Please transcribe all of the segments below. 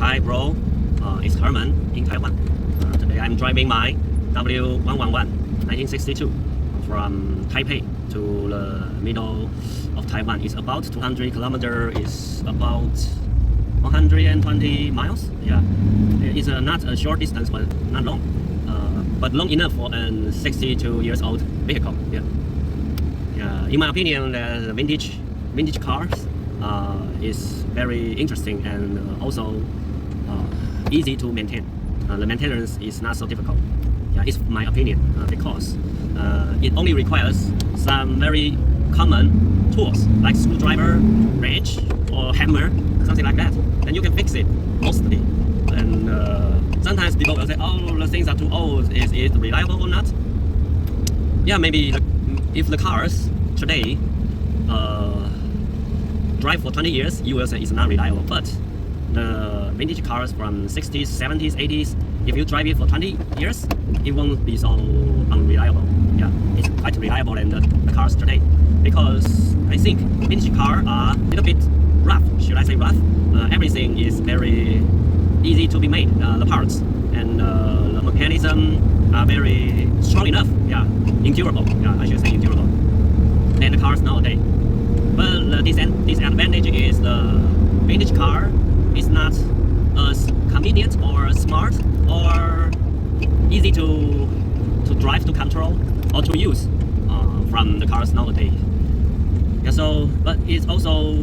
Hi bro, it's Herman in Taiwan. Today I'm driving my W111 1962 from Taipei to the middle of Taiwan. It's about 200 kilometers. It's about 120 miles. Yeah, it's not a short distance, but not long. But long enough for a 62 years old vehicle. Yeah. Yeah. In my opinion, the vintage cars is very interesting and also easy to maintain. The maintenance is not so difficult. Yeah, it's my opinion because it only requires some very common tools like screwdriver, wrench, or hammer, something like that. And you can fix it mostly. And sometimes people will say, "Oh, the things are too old. Is it reliable or not?" Yeah, maybe if the cars today drive for 20 years, you will say it's not reliable. But the vintage cars from 60s, 70s, 80s, if you drive it for 20 years, it won't be so unreliable. Yeah, it's quite reliable than the cars today. Because I think vintage cars are a little bit rough. Should I say rough? Everything is very easy to be made. The parts and the mechanism are very strong enough. Yeah, endurable. Yeah, I should say endurable. And the cars nowadays. But the disadvantage is the vintage car is not as convenient or smart or easy to drive, to control, or to use from the cars nowadays. Yeah, so but it's also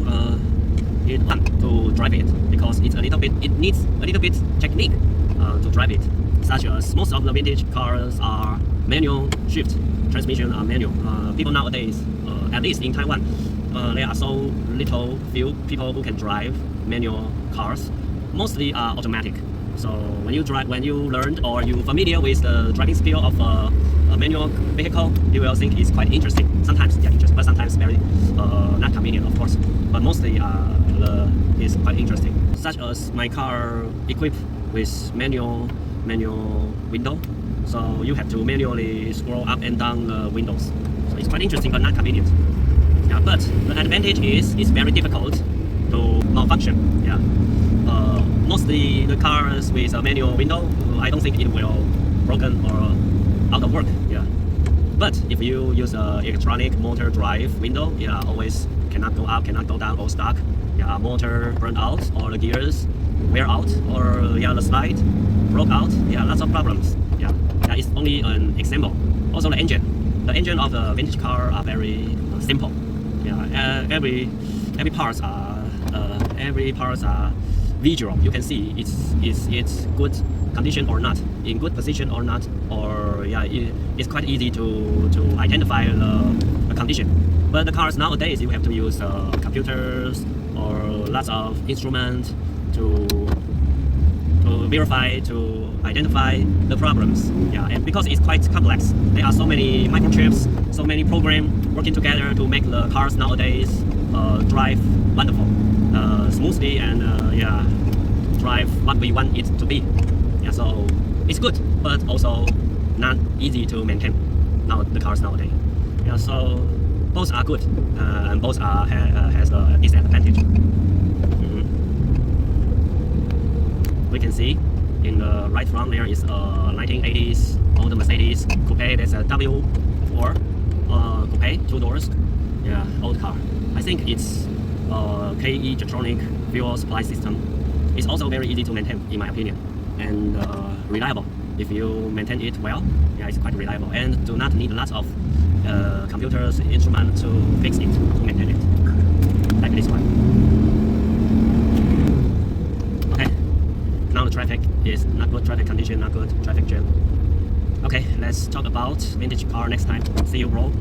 it's fun to drive it because it needs a little bit technique to drive it. Such as most of the vintage cars are manual shift transmission, are manual. People nowadays, at least in Taiwan, there are so few people who can drive manual cars. Mostly are automatic. So when you learned or you familiar with the driving skill of a manual vehicle, you will think it's quite interesting. Sometimes yeah, interesting, but sometimes very not convenient, of course. But mostly it's quite interesting. Such as my car equipped with manual window, so you have to manually scroll up and down the windows. So it's quite interesting, but not convenient. Yeah, but the advantage is it's very difficult to malfunction. Yeah. Mostly the cars with a manual window, I don't think it will broken or out of work. Yeah. But if you use a electronic motor drive window, yeah, always cannot go up, cannot go down, or stuck. Yeah, motor burned out, or the gears wear out, or yeah, the slide broke out. Yeah, lots of problems. Yeah, yeah, it's only an example. Also the engine of the vintage car are very simple. Yeah, every parts are visual. You can see it's good condition or not, in good position or not, or yeah, it's quite easy to identify the condition. But the cars nowadays, you have to use computers or lots of instruments to verify, to identify the problems. Yeah, and because it's quite complex, there are so many microchips, so many programs working together to make the cars nowadays drive wonderful, smoothly, and yeah, drive what we want it to be. Yeah, so it's good, but also not easy to maintain. Now the cars nowadays. Yeah, so both are good, and both are has a disadvantage. We can see in the right front there is a 1980s old Mercedes coupe. There's a W4 coupe, 2 doors. Yeah, old car. I think it's KE Jetronic fuel supply system. It's also very easy to maintain, in my opinion, and reliable. If you maintain it well, yeah, it's quite reliable, and do not need lots of computers, instruments to fix it, to maintain it, like this one. Okay, now the traffic is not good, traffic condition not good, traffic jam. Okay, let's talk about vintage car next time. See you, bro.